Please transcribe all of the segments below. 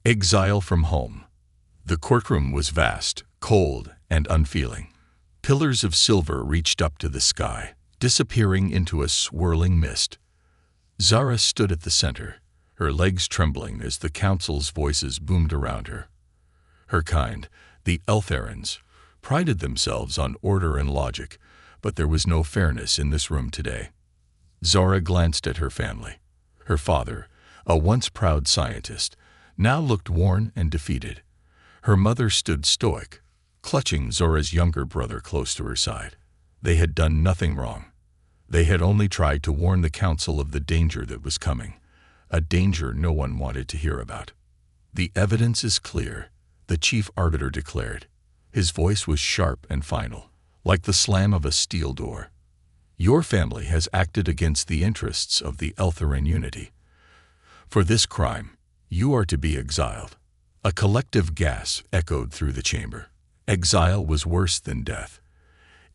Exile from home. The courtroom was vast, cold, and unfeeling. Pillars of silver reached up to the sky, disappearing into a swirling mist. Zara stood at the center, her legs trembling as the council's voices boomed around her. Her kind, the Eltharans, prided themselves on order and logic, but there was no fairness in this room today. Zara glanced at her family. Her father, a once proud scientist, now looked worn and defeated. Her mother stood stoic, clutching Zora's younger brother close to her side. They had done nothing wrong. They had only tried to warn the council of the danger that was coming, a danger no one wanted to hear about. "The evidence is clear," the chief arbiter declared. His voice was sharp and final, like the slam of a steel door. "Your family has acted against the interests of the Eltharan unity. For this crime, you are to be exiled." A collective gasp echoed through the chamber. Exile was worse than death.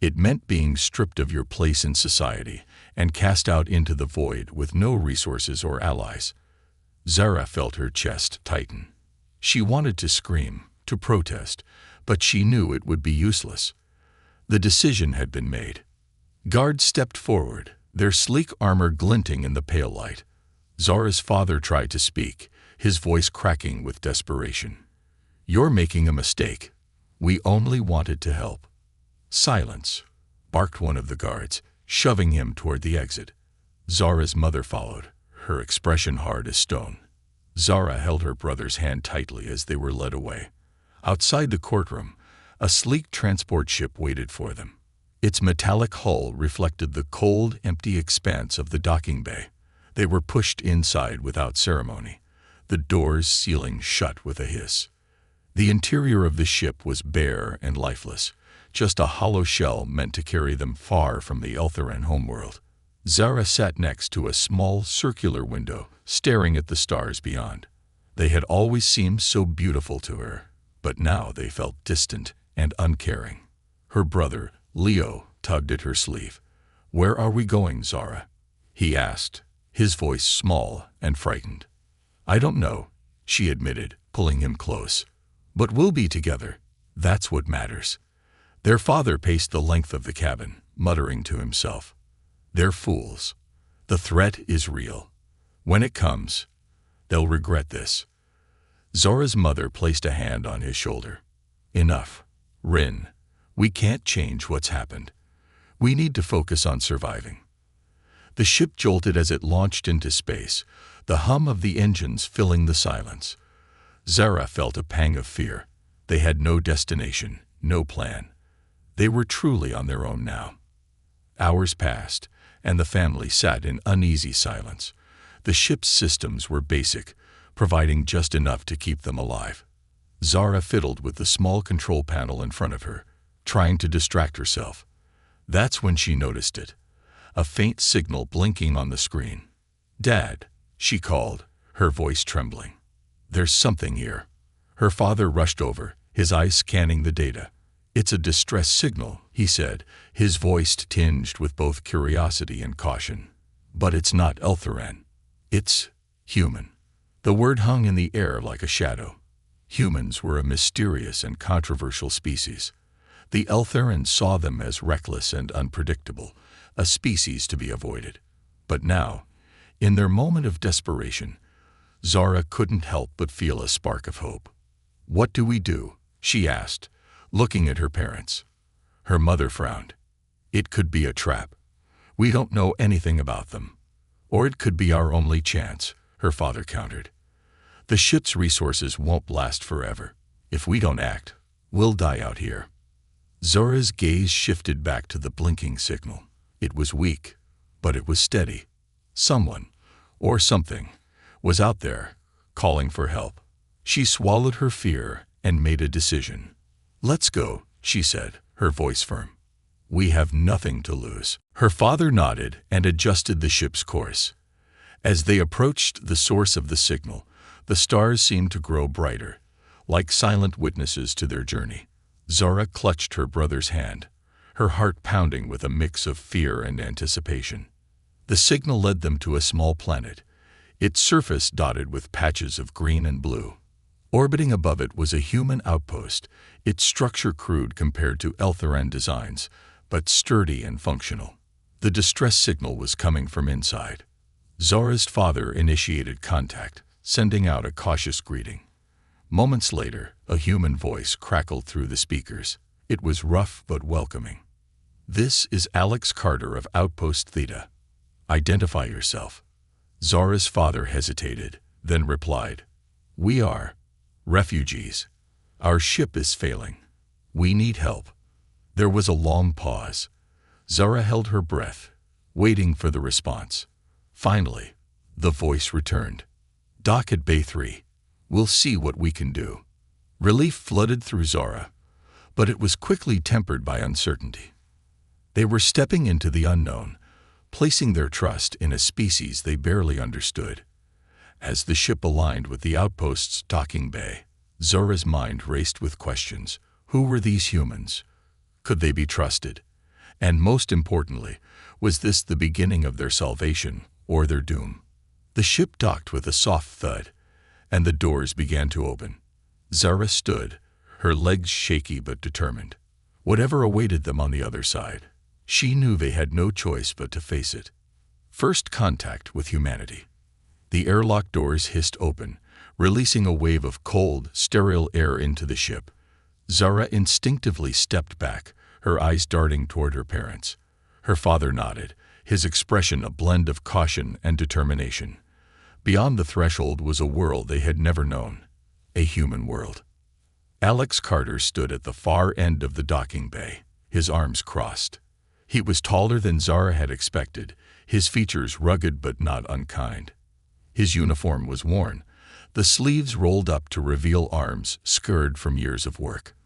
It meant being stripped of your place in society and cast out into the void with no resources or allies. Zara felt her chest tighten. She wanted to scream, to protest, but she knew it would be useless. The decision had been made. Guards stepped forward, their sleek armor glinting in the pale light. Zara's father tried to speak, his voice cracking with desperation. "You're making a mistake. We only wanted to help." "Silence," barked one of the guards, shoving him toward the exit. Zara's mother followed, her expression hard as stone. Zara held her brother's hand tightly as they were led away. Outside the courtroom, a sleek transport ship waited for them. Its metallic hull reflected the cold, empty expanse of the docking bay. They were pushed inside without ceremony, the doors sealing shut with a hiss. The interior of the ship was bare and lifeless, just a hollow shell meant to carry them far from the Eltharan homeworld. Zara sat next to a small circular window, staring at the stars beyond. They had always seemed so beautiful to her, but now they felt distant and uncaring. Her brother, Leo, tugged at her sleeve. "Where are we going, Zara?" he asked, his voice small and frightened. "I don't know," she admitted, pulling him close. "But we'll be together. That's what matters." Their father paced the length of the cabin, muttering to himself. "They're fools. The threat is real. When it comes, they'll regret this." Zora's mother placed a hand on his shoulder. "Enough, Rin. We can't change what's happened. We need to focus on surviving." The ship jolted as it launched into space, the hum of the engines filling the silence. Zara felt a pang of fear. They had no destination, no plan. They were truly on their own now. Hours passed, and the family sat in uneasy silence. The ship's systems were basic, providing just enough to keep them alive. Zara fiddled with the small control panel in front of her, trying to distract herself. That's when she noticed it. A faint signal blinking on the screen. "Dad," she called, her voice trembling. "There's something here." Her father rushed over, his eyes scanning the data. "It's a distress signal," he said, his voice tinged with both curiosity and caution. "But it's not Eltharan. It's human." The word hung in the air like a shadow. Humans were a mysterious and controversial species. The Eltharans saw them as reckless and unpredictable, a species to be avoided. But now, in their moment of desperation, Zara couldn't help but feel a spark of hope. "What do we do?" she asked, looking at her parents. Her mother frowned. "It could be a trap. We don't know anything about them. Or it could be our only chance," her father countered. "The ship's resources won't last forever. If we don't act, we'll die out here." Zora's gaze shifted back to the blinking signal. It was weak, but it was steady. Someone, or something, was out there, calling for help. She swallowed her fear and made a decision. "Let's go," she said, her voice firm. "We have nothing to lose." Her father nodded and adjusted the ship's course. As they approached the source of the signal, the stars seemed to grow brighter, like silent witnesses to their journey. Zora clutched her brother's hand, her heart pounding with a mix of fear and anticipation. The signal led them to a small planet, its surface dotted with patches of green and blue. Orbiting above it was a human outpost, its structure crude compared to Eltheran designs, but sturdy and functional. The distress signal was coming from inside. Zara's father initiated contact, sending out a cautious greeting. Moments later, a human voice crackled through the speakers. It was rough but welcoming. "This is Alex Carter of Outpost Theta. Identify yourself." Zara's father hesitated, then replied, "We are refugees. Our ship is failing. We need help." There was a long pause. Zara held her breath, waiting for the response. Finally, the voice returned. "Dock at Bay 3. We'll see what we can do." Relief flooded through Zara, but it was quickly tempered by uncertainty. They were stepping into the unknown, placing their trust in a species they barely understood. As the ship aligned with the outpost's docking bay, Zara's mind raced with questions. Who were these humans? Could they be trusted? And most importantly, was this the beginning of their salvation or their doom? The ship docked with a soft thud, and the doors began to open. Zara stood, her legs shaky but determined. Whatever awaited them on the other side, she knew they had no choice but to face it. First contact with humanity. The airlock doors hissed open, releasing a wave of cold, sterile air into the ship. Zara instinctively stepped back, her eyes darting toward her parents. Her father nodded, his expression a blend of caution and determination. Beyond the threshold was a world they had never known, a human world. Alex Carter stood at the far end of the docking bay, his arms crossed. He was taller than Zara had expected, his features rugged but not unkind. His uniform was worn, the sleeves rolled up to reveal arms scarred from years of work.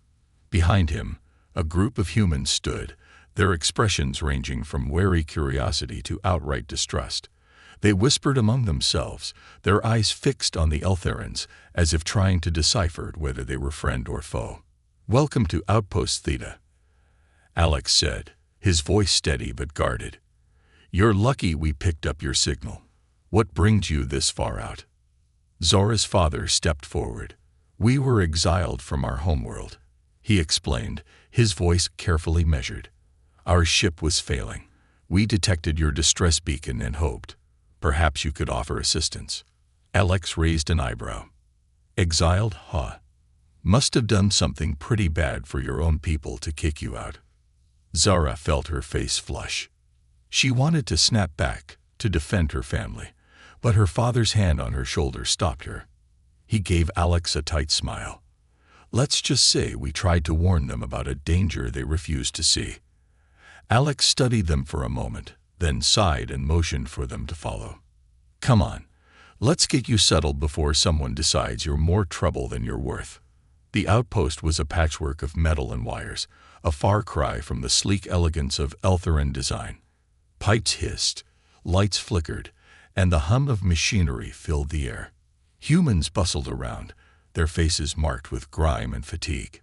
Behind him, a group of humans stood, their expressions ranging from wary curiosity to outright distrust. They whispered among themselves, their eyes fixed on the Eltherans, as if trying to decipher whether they were friend or foe. "Welcome to Outpost Theta," Alex said, his voice steady but guarded. "You're lucky we picked up your signal. What brings you this far out?" Zara's father stepped forward. "We were exiled from our homeworld," he explained, his voice carefully measured. "Our ship was failing. We detected your distress beacon and hoped perhaps you could offer assistance." Alex raised an eyebrow. "Exiled, huh? Must have done something pretty bad for your own people to kick you out." Zara felt her face flush. She wanted to snap back, to defend her family, but her father's hand on her shoulder stopped her. He gave Alex a tight smile. "Let's just say we tried to warn them about a danger they refused to see." Alex studied them for a moment, then sighed and motioned for them to follow. "Come on, let's get you settled before someone decides you're more trouble than you're worth." The outpost was a patchwork of metal and wires, a far cry from the sleek elegance of Eltheran design. Pipes hissed, lights flickered, and the hum of machinery filled the air. Humans bustled around, their faces marked with grime and fatigue.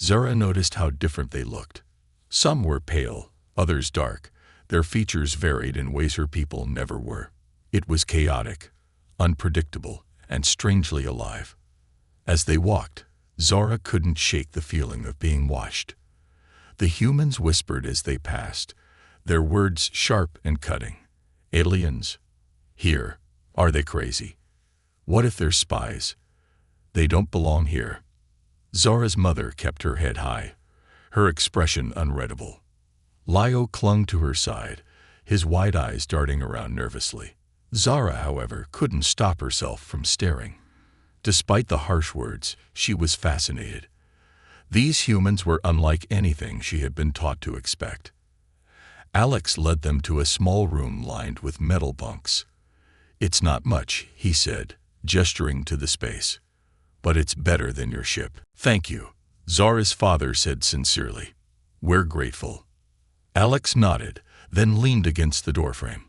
Zara noticed how different they looked. Some were pale, others dark, their features varied in ways her people never were. It was chaotic, unpredictable, and strangely alive. As they walked, Zara couldn't shake the feeling of being watched. The humans whispered as they passed, their words sharp and cutting. "Aliens? Here? Are they crazy? What if they're spies? They don't belong here." Zara's mother kept her head high, her expression unreadable. Lio clung to her side, his wide eyes darting around nervously. Zara, however, couldn't stop herself from staring. Despite the harsh words, she was fascinated. These humans were unlike anything she had been taught to expect. Alex led them to a small room lined with metal bunks. "It's not much," he said, gesturing to the space. "But it's better than your ship." "Thank you," Zara's father said sincerely. "We're grateful." Alex nodded, then leaned against the doorframe.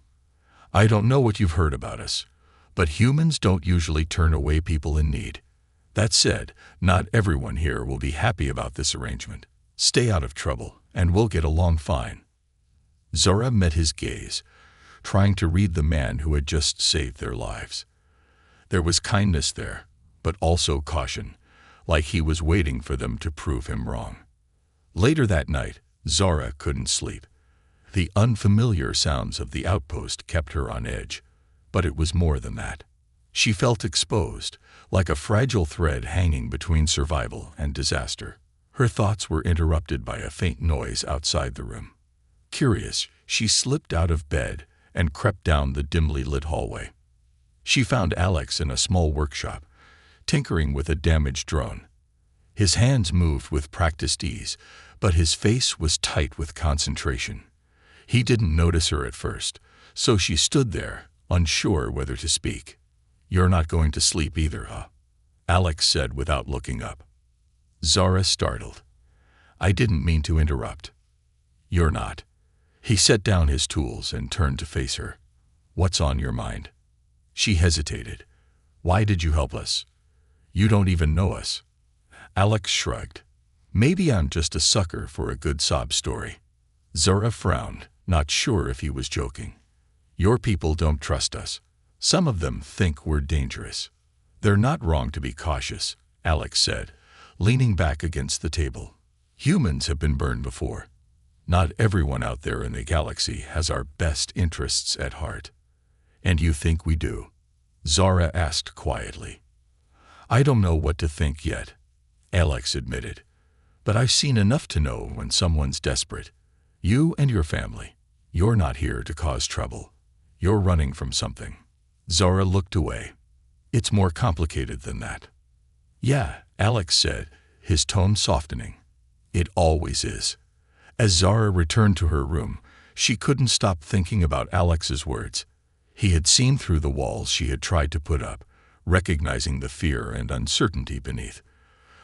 "I don't know what you've heard about us, but humans don't usually turn away people in need. That said, not everyone here will be happy about this arrangement. Stay out of trouble, and we'll get along fine." Zara met his gaze, trying to read the man who had just saved their lives. There was kindness there, but also caution, like he was waiting for them to prove him wrong. Later that night, Zara couldn't sleep. The unfamiliar sounds of the outpost kept her on edge, but it was more than that. She felt exposed, like a fragile thread hanging between survival and disaster. Her thoughts were interrupted by a faint noise outside the room. Curious, she slipped out of bed and crept down the dimly lit hallway. She found Alex in a small workshop, tinkering with a damaged drone. His hands moved with practiced ease, but his face was tight with concentration. He didn't notice her at first, so she stood there, unsure whether to speak. "You're not going to sleep either, huh?" Alex said without looking up. Zara startled. "I didn't mean to interrupt." "You're not." He set down his tools and turned to face her. "What's on your mind?" She hesitated. "Why did you help us? You don't even know us." Alex shrugged. "Maybe I'm just a sucker for a good sob story." Zara frowned, not sure if he was joking. "Your people don't trust us. Some of them think we're dangerous." "They're not wrong to be cautious," Alex said, leaning back against the table. "Humans have been burned before. Not everyone out there in the galaxy has our best interests at heart." "And you think we do?" Zara asked quietly. "I don't know what to think yet," Alex admitted. "But I've seen enough to know when someone's desperate. You and your family. You're not here to cause trouble. You're running from something." Zara looked away. "It's more complicated than that." "Yeah," Alex said, his tone softening. "It always is." As Zara returned to her room, she couldn't stop thinking about Alex's words. He had seen through the walls she had tried to put up, recognizing the fear and uncertainty beneath.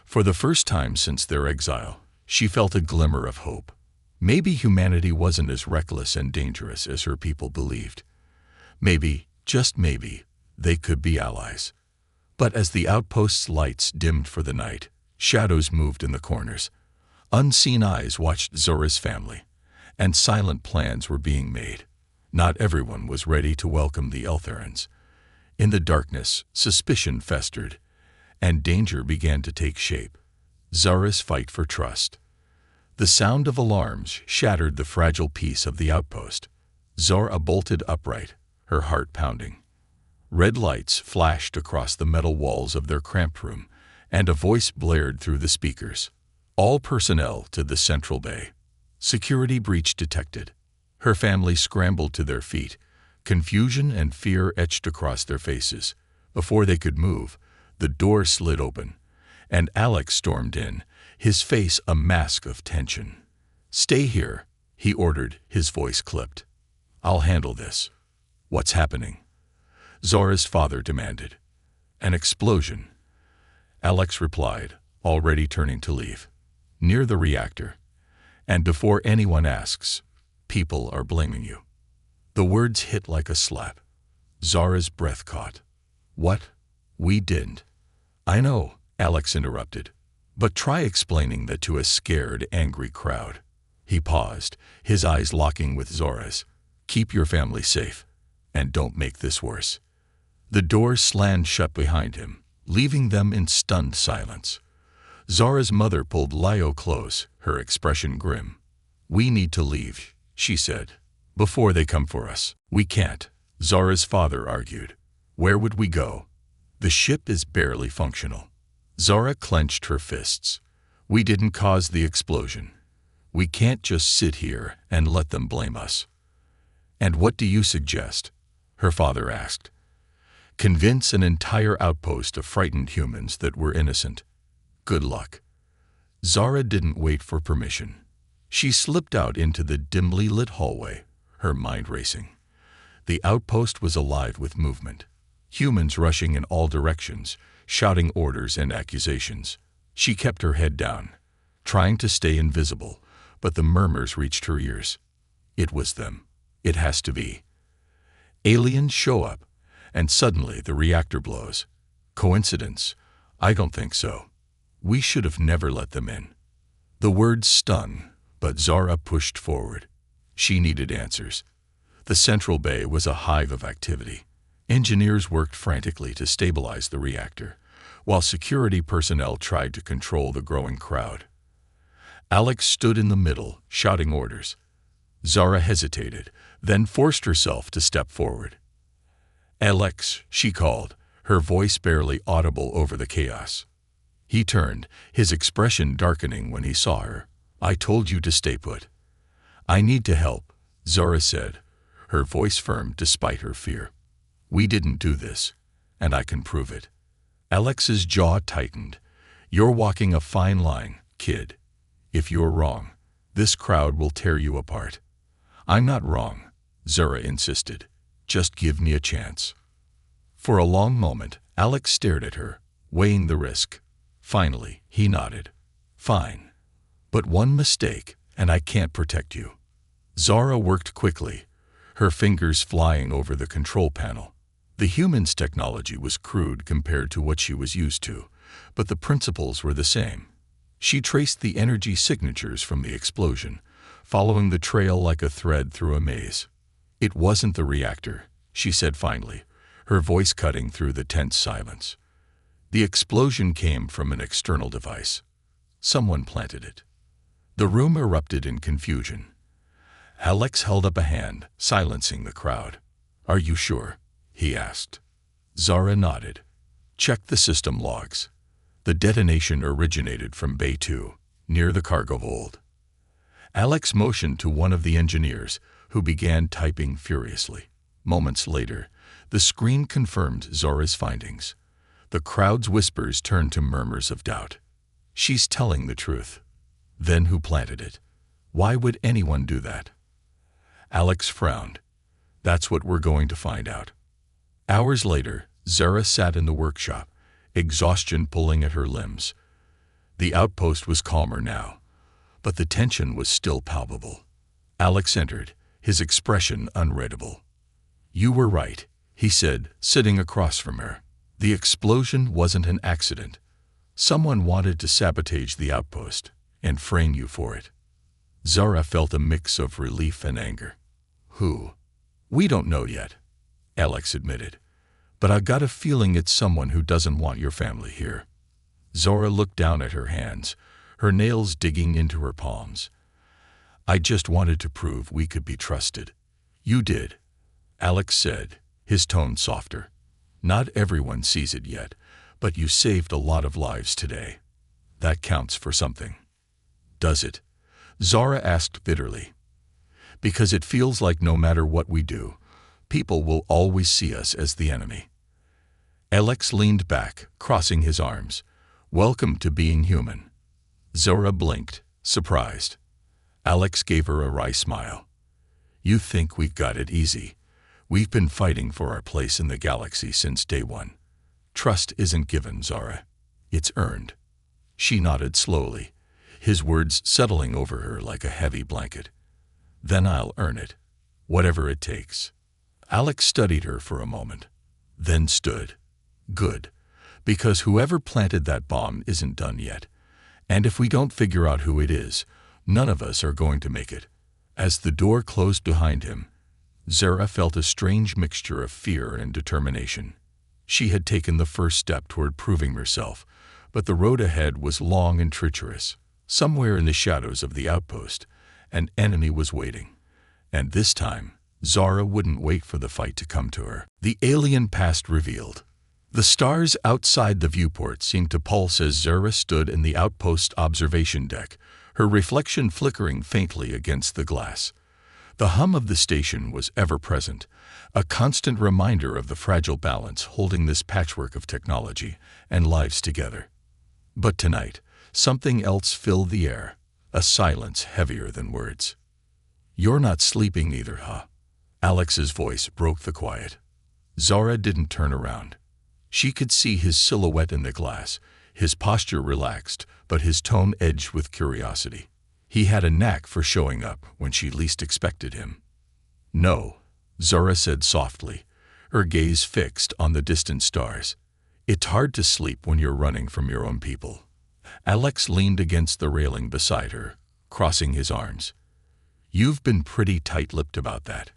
For the first time since their exile, she felt a glimmer of hope. Maybe humanity wasn't as reckless and dangerous as her people believed. Maybe, just maybe, they could be allies. But as the outpost's lights dimmed for the night, shadows moved in the corners. Unseen eyes watched Zora's family, and silent plans were being made. Not everyone was ready to welcome the Eltharans. In the darkness, suspicion festered, and danger began to take shape. Zara's fight for trust. The sound of alarms shattered the fragile peace of the outpost. Zara bolted upright, her heart pounding. Red lights flashed across the metal walls of their cramped room, and a voice blared through the speakers. "All personnel to the central bay. Security breach detected." Her family scrambled to their feet, confusion and fear etched across their faces. Before they could move, the door slid open, and Alex stormed in, his face a mask of tension. "Stay here," he ordered, his voice clipped. "I'll handle this." "What's happening?" Zora's father demanded. "An explosion," Alex replied, already turning to leave. "Near the reactor. And before anyone asks, people are blaming you." The words hit like a slap. Zara's breath caught. "What? We didn't." "I know," Alex interrupted. "But try explaining that to a scared, angry crowd." He paused, his eyes locking with Zora's. "Keep your family safe, and don't make this worse." The door slammed shut behind him, leaving them in stunned silence. Zara's mother pulled Lio close, her expression grim. "We need to leave," she said, "before they come for us." "We can't," Zara's father argued. "Where would we go? The ship is barely functional." Zara clenched her fists. "We didn't cause the explosion. We can't just sit here and let them blame us." "And what do you suggest?" her father asked. "Convince an entire outpost of frightened humans that we're innocent. Good luck." Zara didn't wait for permission. She slipped out into the dimly lit hallway, her mind racing. The outpost was alive with movement. Humans rushing in all directions, shouting orders and accusations. She kept her head down, trying to stay invisible, but the murmurs reached her ears. It was them. It has to be. Aliens show up, and suddenly the reactor blows. Coincidence? I don't think so. We should have never let them in. The words stung, but Zara pushed forward. She needed answers. The central bay was a hive of activity. Engineers worked frantically to stabilize the reactor, while security personnel tried to control the growing crowd. Alex stood in the middle, shouting orders. Zara hesitated, then forced herself to step forward. "Alex," she called, her voice barely audible over the chaos. He turned, his expression darkening when he saw her. "I told you to stay put." "I need to help," Zara said, her voice firm despite her fear. "We didn't do this, and I can prove it." Alex's jaw tightened. "You're walking a fine line, kid. If you're wrong, this crowd will tear you apart." "I'm not wrong," Zara insisted. "Just give me a chance." For a long moment, Alex stared at her, weighing the risk. Finally, he nodded. "Fine. But one mistake, and I can't protect you." Zara worked quickly, her fingers flying over the control panel. The human's technology was crude compared to what she was used to, but the principles were the same. She traced the energy signatures from the explosion, following the trail like a thread through a maze. "It wasn't the reactor," she said finally, her voice cutting through the tense silence. "The explosion came from an external device. Someone planted it." The room erupted in confusion. Alex held up a hand, silencing the crowd. "Are you sure?" he asked. Zara nodded. "Check the system logs. The detonation originated from Bay 2, near the cargo hold." Alex motioned to one of the engineers, who began typing furiously. Moments later, the screen confirmed Zara's findings. The crowd's whispers turned to murmurs of doubt. "She's telling the truth." "Then who planted it? Why would anyone do that?" Alex frowned. "That's what we're going to find out." Hours later, Zara sat in the workshop, exhaustion pulling at her limbs. The outpost was calmer now, but the tension was still palpable. Alex entered, his expression unreadable. "You were right," he said, sitting across from her. "The explosion wasn't an accident. Someone wanted to sabotage the outpost and frame you for it." Zara felt a mix of relief and anger. "Who?" "We don't know yet," Alex admitted. "But I've got a feeling it's someone who doesn't want your family here." Zara looked down at her hands, her nails digging into her palms. "I just wanted to prove we could be trusted." "You did," Alex said, his tone softer. "Not everyone sees it yet, but you saved a lot of lives today. That counts for something." "Does it?" Zara asked bitterly. "Because it feels like no matter what we do, people will always see us as the enemy." Alex leaned back, crossing his arms. "Welcome to being human." Zara blinked, surprised. Alex gave her a wry smile. "You think we've got it easy. We've been fighting for our place in the galaxy since day one. Trust isn't given, Zara. It's earned." She nodded slowly, his words settling over her like a heavy blanket. "Then I'll earn it, whatever it takes." Alex studied her for a moment, then stood. "Good, because whoever planted that bomb isn't done yet. And if we don't figure out who it is, none of us are going to make it." As the door closed behind him, Zara felt a strange mixture of fear and determination. She had taken the first step toward proving herself, but the road ahead was long and treacherous. Somewhere in the shadows of the outpost, an enemy was waiting. And this time, Zara wouldn't wait for the fight to come to her. The alien past revealed. The stars outside the viewport seemed to pulse as Zara stood in the outpost observation deck, her reflection flickering faintly against the glass. The hum of the station was ever present, a constant reminder of the fragile balance holding this patchwork of technology and lives together. But tonight, something else filled the air, a silence heavier than words. "You're not sleeping either, huh?" Alex's voice broke the quiet. Zara didn't turn around. She could see his silhouette in the glass, his posture relaxed, but his tone edged with curiosity. He had a knack for showing up when she least expected him. "No," Zara said softly, her gaze fixed on the distant stars. "It's hard to sleep when you're running from your own people." Alex leaned against the railing beside her, crossing his arms. "You've been pretty tight-lipped about that.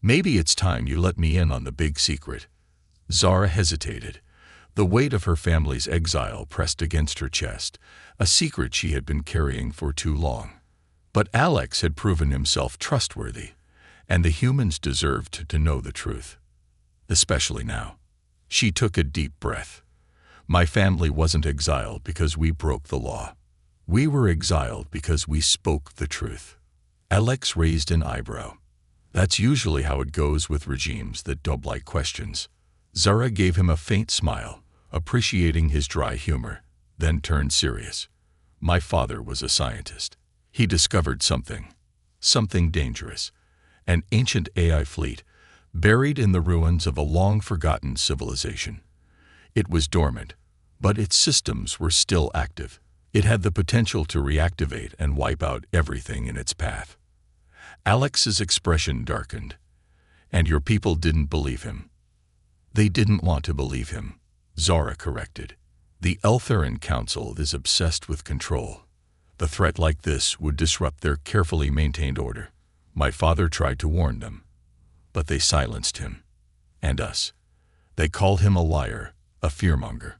Maybe it's time you let me in on the big secret." Zara hesitated, The weight of her family's exile pressed against her chest, a secret she had been carrying for too long. But Alex had proven himself trustworthy, and the humans deserved to know the truth. Especially now. She took a deep breath. My family wasn't exiled because we broke the law. We were exiled because we spoke the truth. Alex raised an eyebrow. That's usually how it goes with regimes that don't like questions. Zara gave him a faint smile, appreciating his dry humor, then turned serious. My father was a scientist. He discovered something dangerous, an ancient AI fleet, buried in the ruins of a long-forgotten civilization. It was dormant, but its systems were still active. It had the potential to reactivate and wipe out everything in its path. Alex's expression darkened. And your people didn't believe him. They didn't want to believe him, Zara corrected. The Eltheran Council is obsessed with control. A threat like this would disrupt their carefully maintained order. My father tried to warn them, but they silenced him. And us. They called him a liar, a fearmonger.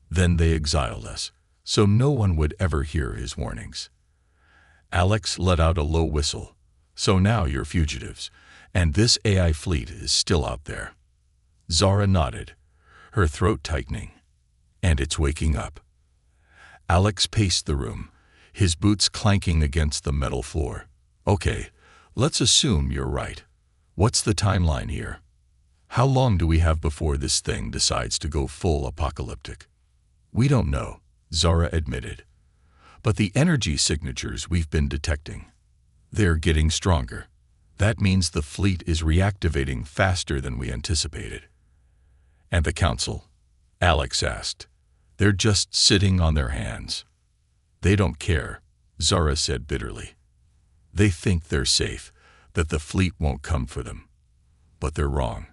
Then they exiled us, so no one would ever hear his warnings. Alex let out a low whistle. So now you're fugitives, and this AI fleet is still out there. Zara nodded, her throat tightening. And it's waking up. Alex paced the room, his boots clanking against the metal floor. Okay, let's assume you're right. What's the timeline here? How long do we have before this thing decides to go full apocalyptic? We don't know, Zara admitted. But the energy signatures we've been detecting, they're getting stronger. That means the fleet is reactivating faster than we anticipated. And the council? Alex asked. They're just sitting on their hands. They don't care, Zara said bitterly. They think they're safe, that the fleet won't come for them. But they're wrong.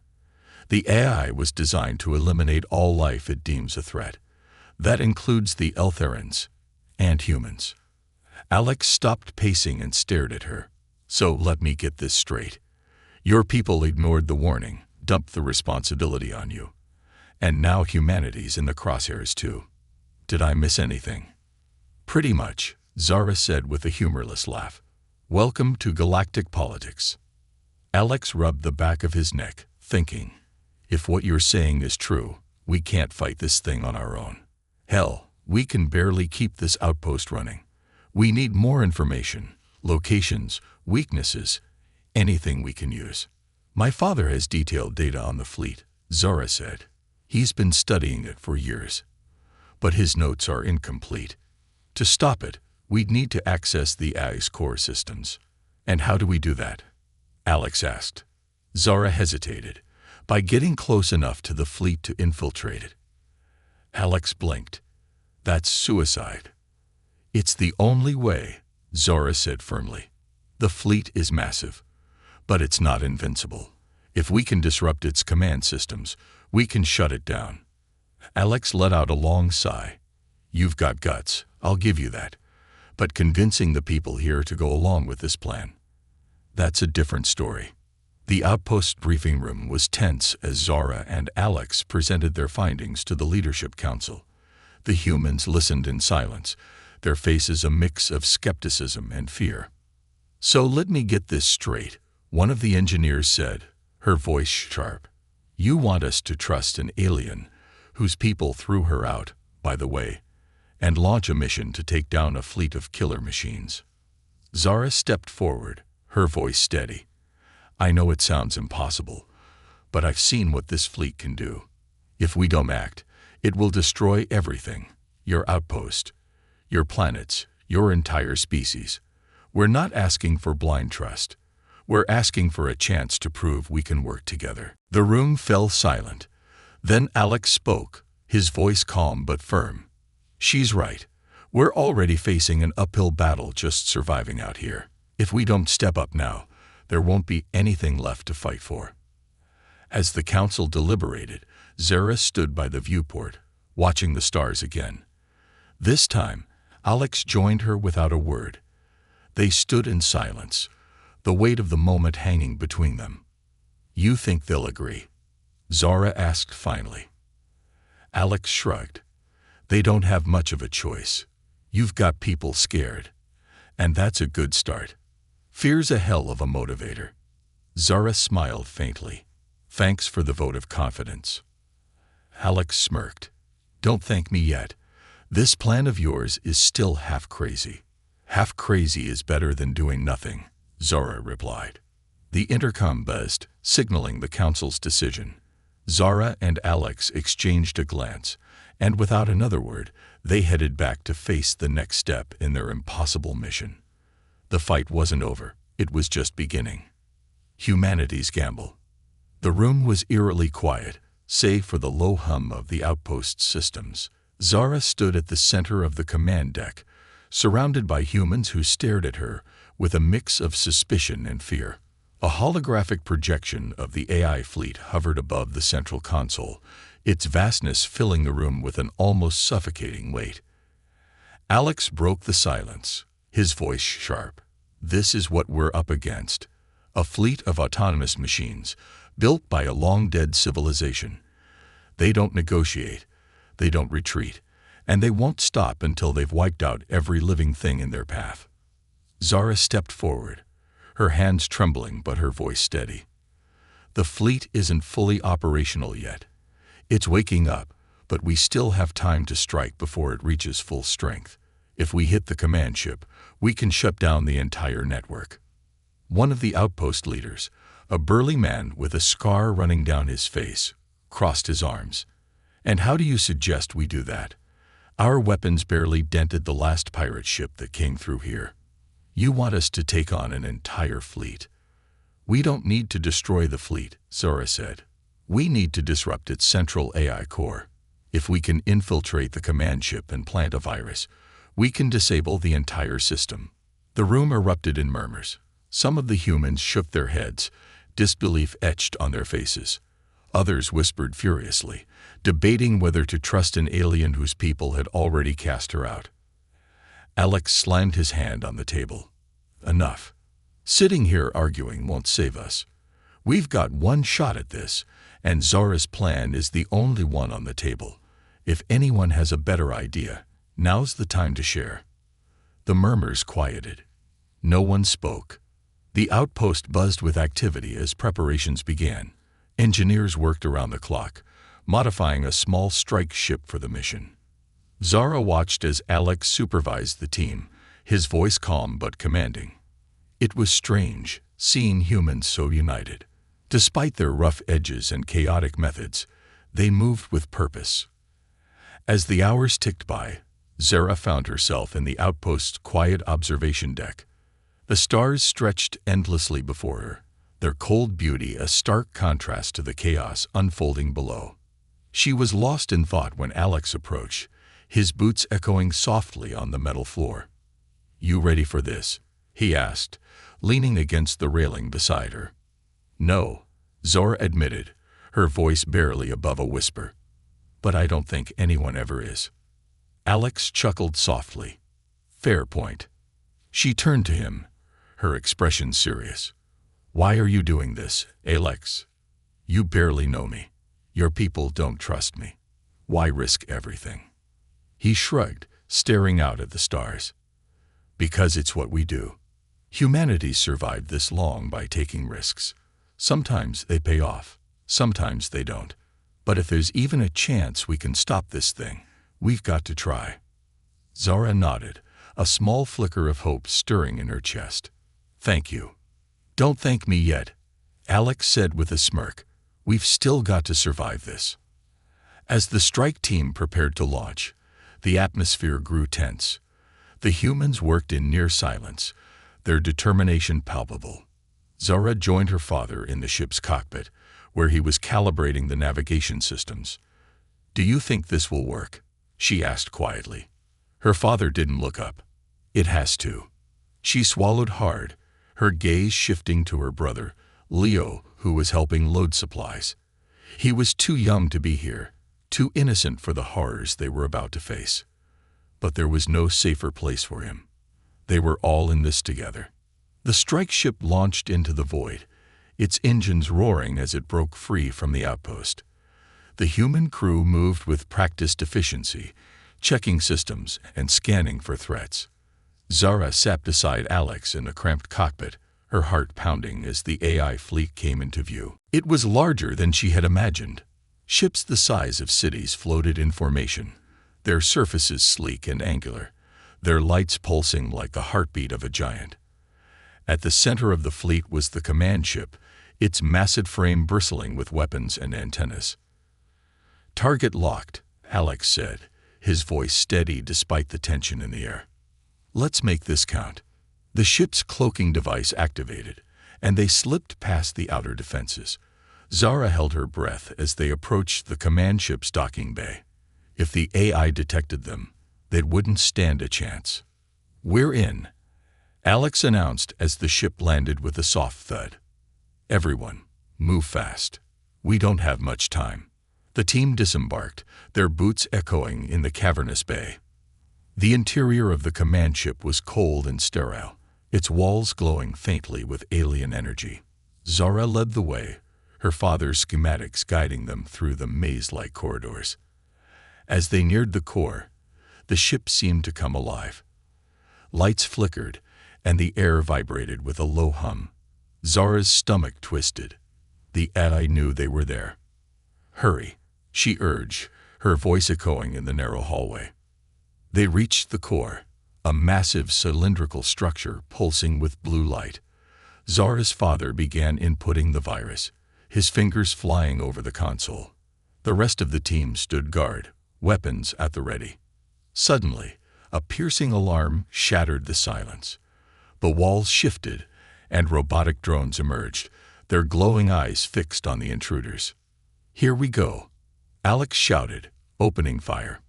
The AI was designed to eliminate all life it deems a threat. That includes the Eltherans and humans. Alex stopped pacing and stared at her. So let me get this straight. Your people ignored the warning, dumped the responsibility on you. And now humanity's in the crosshairs too. Did I miss anything? Pretty much, Zara said with a humorless laugh. Welcome to galactic politics. Alex rubbed the back of his neck, thinking, if what you're saying is true, we can't fight this thing on our own. Hell, we can barely keep this outpost running. We need more information, locations, weaknesses, anything we can use. My father has detailed data on the fleet, Zara said. He's been studying it for years. But his notes are incomplete. To stop it, we'd need to access the AI's core systems. And how do we do that? Alex asked. Zara hesitated. By getting close enough to the fleet to infiltrate it. Alex blinked. That's suicide. It's the only way, Zara said firmly. The fleet is massive, but it's not invincible. If we can disrupt its command systems, we can shut it down. Alex let out a long sigh. You've got guts, I'll give you that. But convincing the people here to go along with this plan, that's a different story. The outpost briefing room was tense as Zara and Alex presented their findings to the leadership council. The humans listened in silence, their faces a mix of skepticism and fear. So let me get this straight, one of the engineers said, her voice sharp. You want us to trust an alien, whose people threw her out, by the way, and launch a mission to take down a fleet of killer machines. Zara stepped forward, her voice steady. I know it sounds impossible, but I've seen what this fleet can do. If we don't act, it will destroy everything. Your outpost, your planets, your entire species. We're not asking for blind trust. We're asking for a chance to prove we can work together. The room fell silent. Then Alex spoke, his voice calm but firm. She's right. We're already facing an uphill battle just surviving out here. If we don't step up now, there won't be anything left to fight for. As the council deliberated, Zara stood by the viewport, watching the stars again. This time, Alex joined her without a word. They stood in silence, the weight of the moment hanging between them. You think they'll agree? Zara asked finally. Alex shrugged. They don't have much of a choice. You've got people scared. And that's a good start. Fear's a hell of a motivator. Zara smiled faintly. Thanks for the vote of confidence. Alex smirked. Don't thank me yet. This plan of yours is still half crazy. Half crazy is better than doing nothing, Zara replied. The intercom buzzed, signaling the council's decision. Zara and Alex exchanged a glance, and without another word, they headed back to face the next step in their impossible mission. The fight wasn't over, it was just beginning. Humanity's gamble. The room was eerily quiet, save for the low hum of the outpost's systems. Zara stood at the center of the command deck, surrounded by humans who stared at her with a mix of suspicion and fear. A holographic projection of the AI fleet hovered above the central console, its vastness filling the room with an almost suffocating weight. Alex broke the silence, his voice sharp. This is what we're up against. A fleet of autonomous machines, built by a long-dead civilization. They don't negotiate, they don't retreat, and they won't stop until they've wiped out every living thing in their path. Zara stepped forward, her hands trembling but her voice steady. The fleet isn't fully operational yet. It's waking up, but we still have time to strike before it reaches full strength. If we hit the command ship, we can shut down the entire network. One of the outpost leaders, a burly man with a scar running down his face, crossed his arms. And how do you suggest we do that? Our weapons barely dented the last pirate ship that came through here. You want us to take on an entire fleet. We don't need to destroy the fleet, Zara said. We need to disrupt its central AI core. If we can infiltrate the command ship and plant a virus, we can disable the entire system. The room erupted in murmurs. Some of the humans shook their heads, disbelief etched on their faces. Others whispered furiously, debating whether to trust an alien whose people had already cast her out. Alex slammed his hand on the table. Enough. Sitting here arguing won't save us. We've got one shot at this, and Zara's plan is the only one on the table. If anyone has a better idea, now's the time to share. The murmurs quieted. No one spoke. The outpost buzzed with activity as preparations began. Engineers worked around the clock, modifying a small strike ship for the mission. Zara watched as Alex supervised the team, his voice calm but commanding. It was strange, seeing humans so united. Despite their rough edges and chaotic methods, they moved with purpose. As the hours ticked by, Zara found herself in the outpost's quiet observation deck. The stars stretched endlessly before her, their cold beauty a stark contrast to the chaos unfolding below. She was lost in thought when Alex approached, his boots echoing softly on the metal floor. "You ready for this?" he asked, leaning against the railing beside her. "No," Zara admitted, her voice barely above a whisper. "But I don't think anyone ever is." Alex chuckled softly. "Fair point." She turned to him, her expression serious. "Why are you doing this, Alex? You barely know me. Your people don't trust me. Why risk everything?" He shrugged, staring out at the stars. "Because it's what we do. Humanity's survived this long by taking risks. Sometimes they pay off, sometimes they don't. But if there's even a chance we can stop this thing, we've got to try." Zara nodded, a small flicker of hope stirring in her chest. "Thank you." "Don't thank me yet," Alex said with a smirk. "We've still got to survive this." As the strike team prepared to launch, the atmosphere grew tense. The humans worked in near silence, their determination palpable. Zara joined her father in the ship's cockpit, where he was calibrating the navigation systems. "Do you think this will work?" she asked quietly. Her father didn't look up. "It has to." She swallowed hard, her gaze shifting to her brother, Leo, who was helping load supplies. He was too young to be here, too innocent for the horrors they were about to face. But there was no safer place for him. They were all in this together. The strike ship launched into the void, its engines roaring as it broke free from the outpost. The human crew moved with practiced efficiency, checking systems and scanning for threats. Zara sat beside Alex in a cramped cockpit, her heart pounding as the AI fleet came into view. It was larger than she had imagined. Ships the size of cities floated in formation, their surfaces sleek and angular, their lights pulsing like the heartbeat of a giant. At the center of the fleet was the command ship, its massive frame bristling with weapons and antennas. "Target locked," Alex said, his voice steady despite the tension in the air. "Let's make this count." The ship's cloaking device activated, and they slipped past the outer defenses. Zara held her breath as they approached the command ship's docking bay. If the AI detected them, they wouldn't stand a chance. "We're in," Alex announced as the ship landed with a soft thud. "Everyone, move fast. We don't have much time." The team disembarked, their boots echoing in the cavernous bay. The interior of the command ship was cold and sterile, its walls glowing faintly with alien energy. Zara led the way, her father's schematics guiding them through the maze-like corridors. As they neared the core, the ship seemed to come alive. Lights flickered, and the air vibrated with a low hum. Zara's stomach twisted. The AI knew they were there. "Hurry," she urged, her voice echoing in the narrow hallway. They reached the core, a massive cylindrical structure pulsing with blue light. Zara's father began inputting the virus, his fingers flying over the console. The rest of the team stood guard, weapons at the ready. Suddenly, a piercing alarm shattered the silence. The walls shifted, and robotic drones emerged, their glowing eyes fixed on the intruders. "Here we go," Alex shouted, opening fire.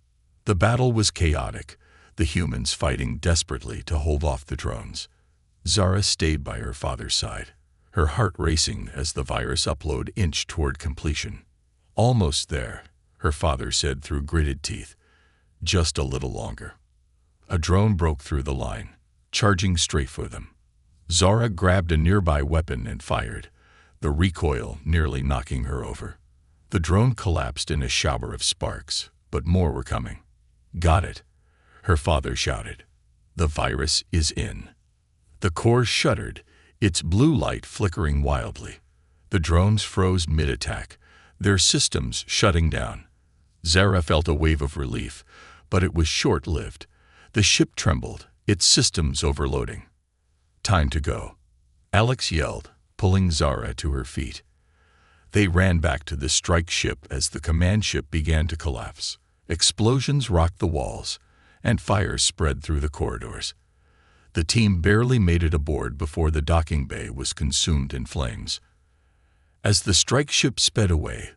The battle was chaotic, the humans fighting desperately to hold off the drones. Zara stayed by her father's side, her heart racing as the virus upload inched toward completion. "Almost there," her father said through gritted teeth. "Just a little longer." A drone broke through the line, charging straight for them. Zara grabbed a nearby weapon and fired, the recoil nearly knocking her over. The drone collapsed in a shower of sparks, but more were coming. "Got it," her father shouted. "The virus is in." The core shuddered, its blue light flickering wildly. The drones froze mid-attack, their systems shutting down. Zara felt a wave of relief, but it was short-lived. The ship trembled, its systems overloading. "Time to go," Alex yelled, pulling Zara to her feet. They ran back to the strike ship as the command ship began to collapse. Explosions rocked the walls, and fires spread through the corridors. The team barely made it aboard before the docking bay was consumed in flames. As the strike ship sped away,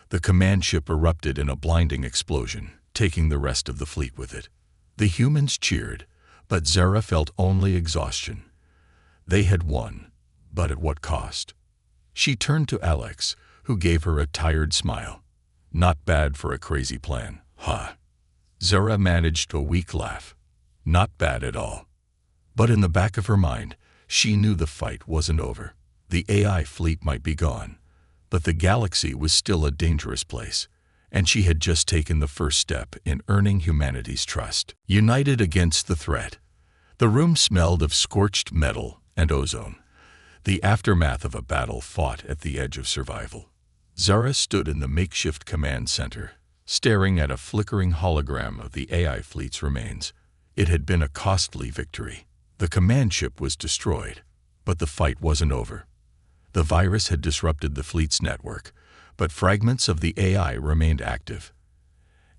the command ship erupted in a blinding explosion, taking the rest of the fleet with it. The humans cheered, but Zara felt only exhaustion. They had won, but at what cost? She turned to Alex, who gave her a tired smile. "Not bad for a crazy plan, huh?" Zara managed a weak laugh. "Not bad at all." But in the back of her mind, she knew the fight wasn't over. The AI fleet might be gone, but the galaxy was still a dangerous place, and she had just taken the first step in earning humanity's trust. United against the threat. The room smelled of scorched metal and ozone, the aftermath of a battle fought at the edge of survival. Zara stood in the makeshift command center, staring at a flickering hologram of the AI fleet's remains. It had been a costly victory. The command ship was destroyed, but the fight wasn't over. The virus had disrupted the fleet's network, but fragments of the AI remained active,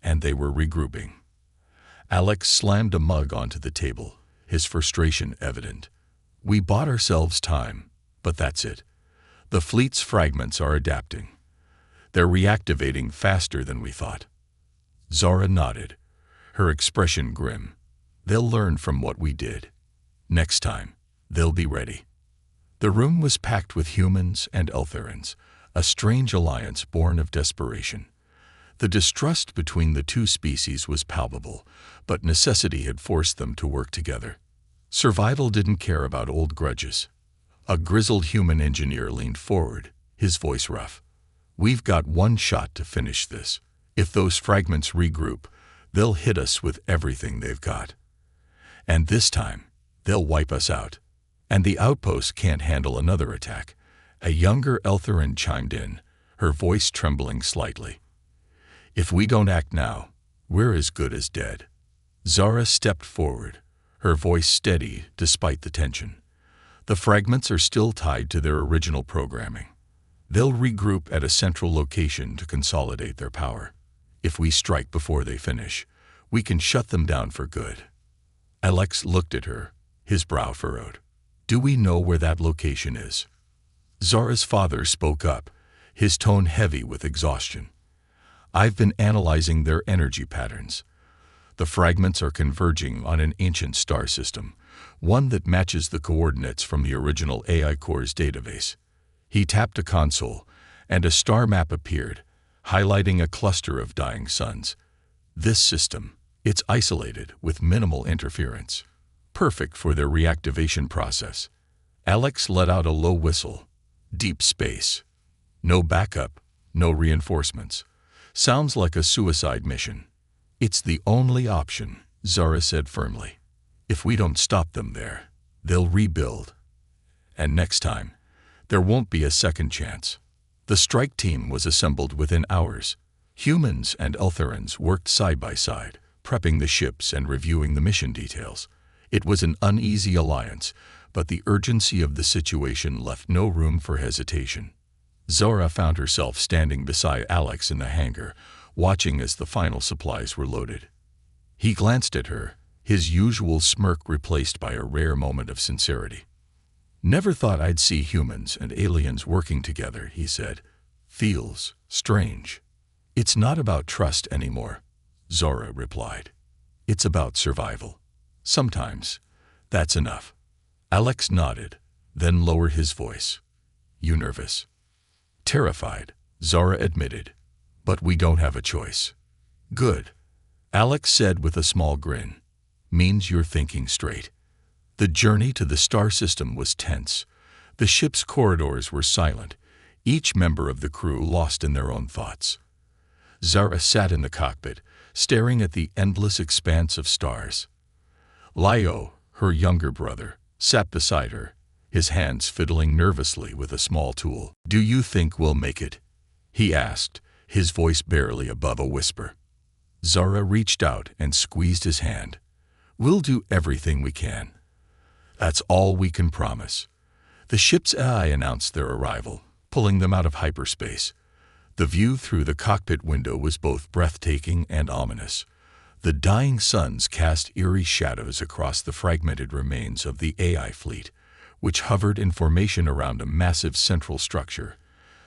and they were regrouping. Alex slammed a mug onto the table, his frustration evident. "We bought ourselves time, but that's it. The fleet's fragments are adapting. They're reactivating faster than we thought." Zara nodded, her expression grim. "They'll learn from what we did. Next time, they'll be ready." The room was packed with humans and Eltherans, a strange alliance born of desperation. The distrust between the two species was palpable, but necessity had forced them to work together. Survival didn't care about old grudges. A grizzled human engineer leaned forward, his voice rough. We've got one shot to finish this. If those fragments regroup, they'll hit us with everything they've got. And this time, they'll wipe us out. And the outpost can't handle another attack. A younger Eltherin chimed in, her voice trembling slightly. If we don't act now, we're as good as dead. Zara stepped forward, her voice steady despite the tension. The fragments are still tied to their original programming. They'll regroup at a central location to consolidate their power. If we strike before they finish, we can shut them down for good. Alex looked at her, his brow furrowed. Do we know where that location is? Zara's father spoke up, his tone heavy with exhaustion. I've been analyzing their energy patterns. The fragments are converging on an ancient star system, one that matches the coordinates from the original AI Core's database. He tapped a console, and a star map appeared, highlighting a cluster of dying suns. This system, it's isolated with minimal interference, perfect for their reactivation process. Alex let out a low whistle. Deep space. No backup, no reinforcements. Sounds like a suicide mission. It's the only option, Zara said firmly. If we don't stop them there, they'll rebuild. And next time, there won't be a second chance. The strike team was assembled within hours. Humans and Eltherans worked side by side, prepping the ships and reviewing the mission details. It was an uneasy alliance, but the urgency of the situation left no room for hesitation. Zara found herself standing beside Alex in the hangar, watching as the final supplies were loaded. He glanced at her, his usual smirk replaced by a rare moment of sincerity. Never thought I'd see humans and aliens working together, he said. Feels strange. It's not about trust anymore, Zara replied. It's about survival. Sometimes, that's enough. Alex nodded, then lowered his voice. You nervous? Terrified, Zara admitted. But we don't have a choice. Good, Alex said with a small grin. Means you're thinking straight. The journey to the star system was tense. The ship's corridors were silent, each member of the crew lost in their own thoughts. Zara sat in the cockpit, staring at the endless expanse of stars. Lyo, her younger brother, sat beside her, his hands fiddling nervously with a small tool. Do you think we'll make it? He asked, his voice barely above a whisper. Zara reached out and squeezed his hand. We'll do everything we can. That's all we can promise. The ship's AI announced their arrival, pulling them out of hyperspace. The view through the cockpit window was both breathtaking and ominous. The dying suns cast eerie shadows across the fragmented remains of the AI fleet, which hovered in formation around a massive central structure,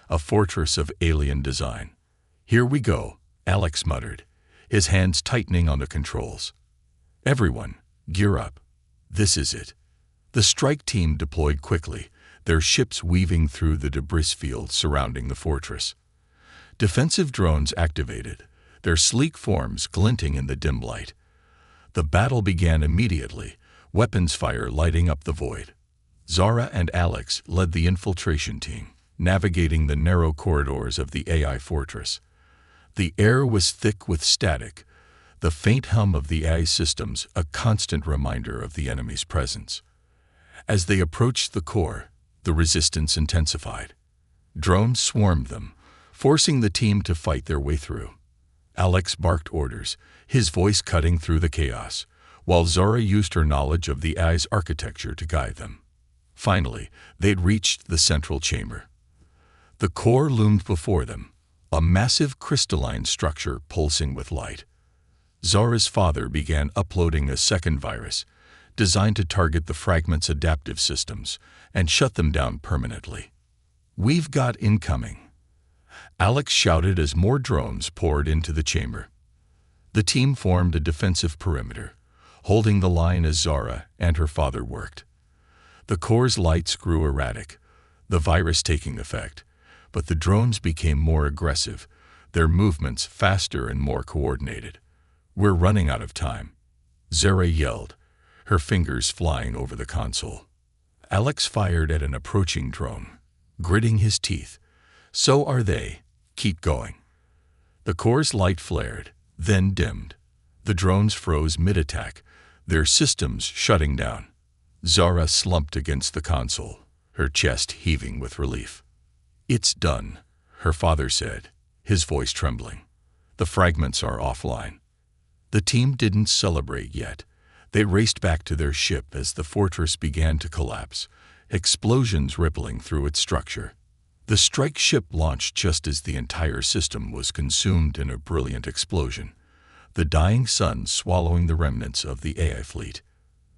a fortress of alien design. Here we go, Alex muttered, his hands tightening on the controls. Everyone, gear up. This is it. The strike team deployed quickly, their ships weaving through the debris field surrounding the fortress. Defensive drones activated, their sleek forms glinting in the dim light. The battle began immediately, weapons fire lighting up the void. Zara and Alex led the infiltration team, navigating the narrow corridors of the AI fortress. The air was thick with static, the faint hum of the AI systems a constant reminder of the enemy's presence. As they approached the core, the resistance intensified. Drones swarmed them, forcing the team to fight their way through. Alex barked orders, his voice cutting through the chaos, while Zara used her knowledge of the AI's architecture to guide them. Finally, they'd reached the central chamber. The core loomed before them, a massive crystalline structure pulsing with light. Zara's father began uploading a second virus, designed to target the fragment's adaptive systems and shut them down permanently. We've got incoming, Alex shouted as more drones poured into the chamber. The team formed a defensive perimeter, holding the line as Zara and her father worked. The core's lights grew erratic, the virus taking effect, but the drones became more aggressive, their movements faster and more coordinated. We're running out of time, Zara yelled, her fingers flying over the console. Alex fired at an approaching drone, gritting his teeth. So are they, Keep going. The core's light flared, then dimmed. The drones froze mid-attack, their systems shutting down. Zara slumped against the console, her chest heaving with relief. "It's done," her father said, his voice trembling. "The fragments are offline." The team didn't celebrate yet. They raced back to their ship as the fortress began to collapse, explosions rippling through its structure. The strike ship launched just as the entire system was consumed in a brilliant explosion, the dying sun swallowing the remnants of the AI fleet.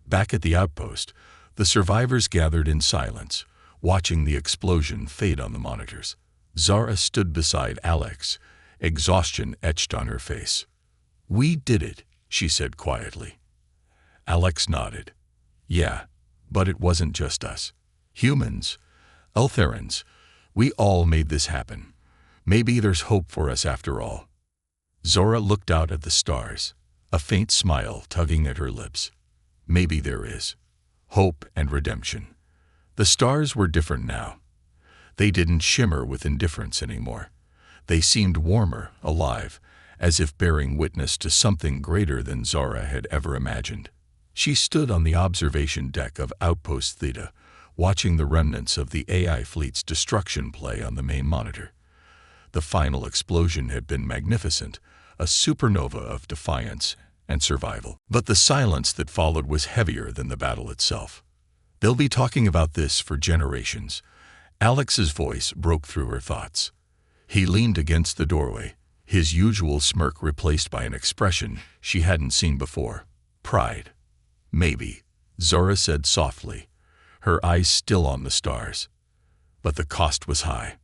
Back at the outpost, the survivors gathered in silence, watching the explosion fade on the monitors. Zara stood beside Alex, exhaustion etched on her face. "We did it," she said quietly. Alex nodded. "Yeah, but it wasn't just us. Humans, Eltherans, we all made this happen. Maybe there's hope for us after all." Zora looked out at the stars, a faint smile tugging at her lips. Maybe there is. Hope and redemption. The stars were different now. They didn't shimmer with indifference anymore. They seemed warmer, alive, as if bearing witness to something greater than Zara had ever imagined. She stood on the observation deck of Outpost Theta, watching the remnants of the AI fleet's destruction play on the main monitor. The final explosion had been magnificent, a supernova of defiance and survival. But the silence that followed was heavier than the battle itself. "They'll be talking about this for generations." Alex's voice broke through her thoughts. He leaned against the doorway, his usual smirk replaced by an expression she hadn't seen before. Pride. "Maybe," Zora said softly, her eyes still on the stars. But the cost was high.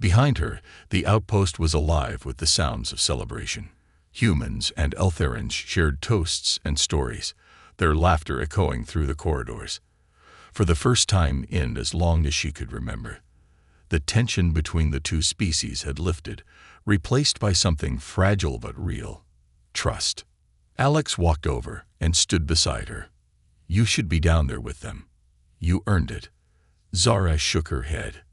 Behind her, the outpost was alive with the sounds of celebration. Humans and Eltherans shared toasts and stories, their laughter echoing through the corridors. For the first time in as long as she could remember, the tension between the two species had lifted, replaced by something fragile but real: trust. Alex walked over and stood beside her. "You should be down there with them. You earned it." Zara shook her head.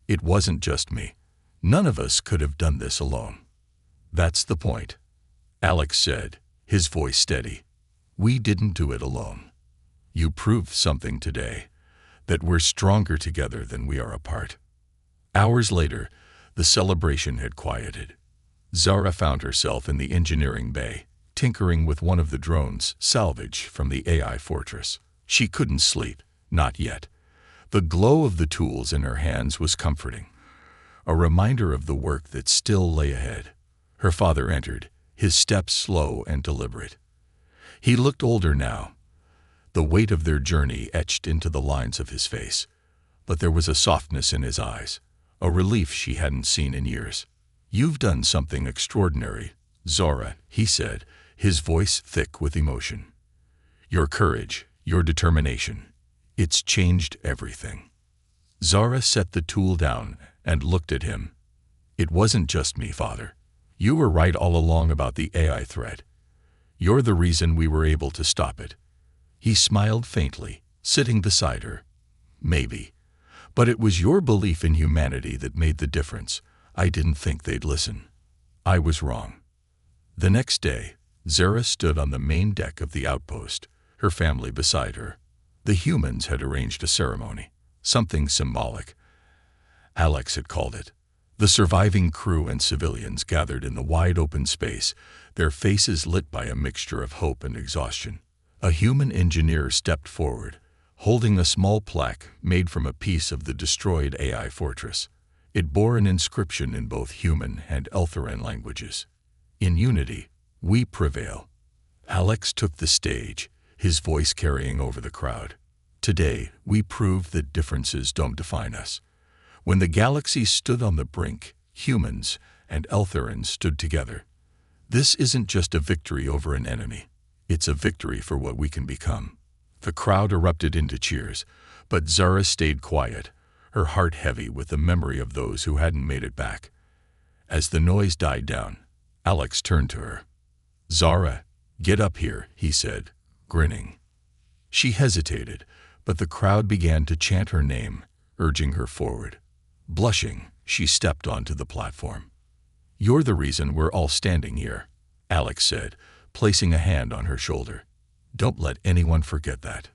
"It wasn't just me. None of us could have done this alone." "That's the point," Alex said, his voice steady. "We didn't do it alone. You proved something today, that we're stronger together than we are apart." Hours later, the celebration had quieted. Zara found herself in the engineering bay, tinkering with one of the drones salvaged from the AI fortress. She couldn't sleep, not yet. The glow of the tools in her hands was comforting, a reminder of the work that still lay ahead. Her father entered, his steps slow and deliberate. He looked older now, the weight of their journey etched into the lines of his face, but there was a softness in his eyes, a relief she hadn't seen in years. "You've done something extraordinary, Zora," he said, his voice thick with emotion. "Your courage, your determination, it's changed everything." Zara set the tool down and looked at him. "It wasn't just me, Father. You were right all along about the AI threat. You're the reason we were able to stop it." He smiled faintly, sitting beside her. "Maybe. But it was your belief in humanity that made the difference. I didn't think they'd listen. I was wrong." The next day, Zara stood on the main deck of the outpost, her family beside her. The humans had arranged a ceremony, something symbolic. Alex had called it. The surviving crew and civilians gathered in the wide open space, their faces lit by a mixture of hope and exhaustion. A human engineer stepped forward, holding a small plaque made from a piece of the destroyed AI fortress. It bore an inscription in both human and Eltheran languages. "In unity, we prevail." Alex took the stage, his voice carrying over the crowd. "Today, we proved that differences don't define us. When the galaxies stood on the brink, humans and Eltherans stood together. This isn't just a victory over an enemy. It's a victory for what we can become." The crowd erupted into cheers, but Zara stayed quiet, her heart heavy with the memory of those who hadn't made it back. As the noise died down, Alex turned to her. "Zara, get up here," he said, grinning. She hesitated, but the crowd began to chant her name, urging her forward. Blushing, she stepped onto the platform. You're the reason we're all standing here, Alex said, placing a hand on her shoulder. Don't let anyone forget that.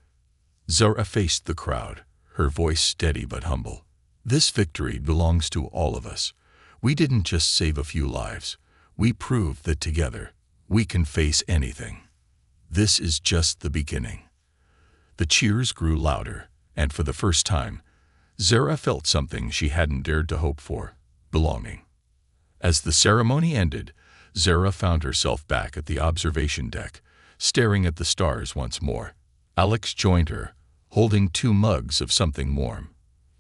Zara faced the crowd, her voice steady but humble. This victory belongs to all of us. We didn't just save a few lives. We proved that together, we can face anything. This is just the beginning. The cheers grew louder, and for the first time, Zara felt something she hadn't dared to hope for: belonging. As the ceremony ended, Zara found herself back at the observation deck, staring at the stars once more. Alex joined her, holding 2 mugs of something warm.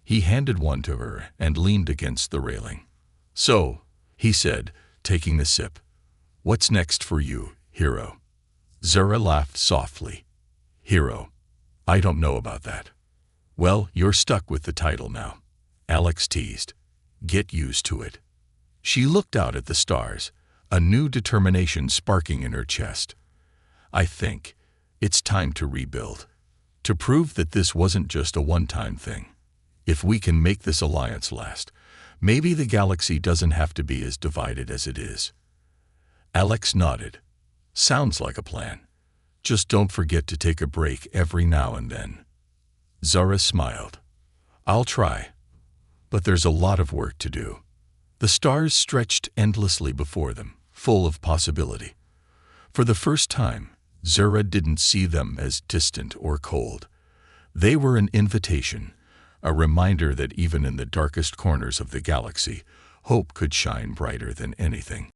He handed one to her and leaned against the railing. "So," he said, taking a sip, "what's next for you, hero?" Zara laughed softly. "Hero? I don't know about that." "Well, you're stuck with the title now," Alex teased. "Get used to it." She looked out at the stars, a new determination sparking in her chest. "I think it's time to rebuild. To prove that this wasn't just a one-time thing. If we can make this alliance last, maybe the galaxy doesn't have to be as divided as it is." Alex nodded. "Sounds like a plan. Just don't forget to take a break every now and then." Zara smiled. "I'll try. But there's a lot of work to do." The stars stretched endlessly before them, full of possibility. For the first time, Zara didn't see them as distant or cold. They were an invitation, a reminder that even in the darkest corners of the galaxy, hope could shine brighter than anything.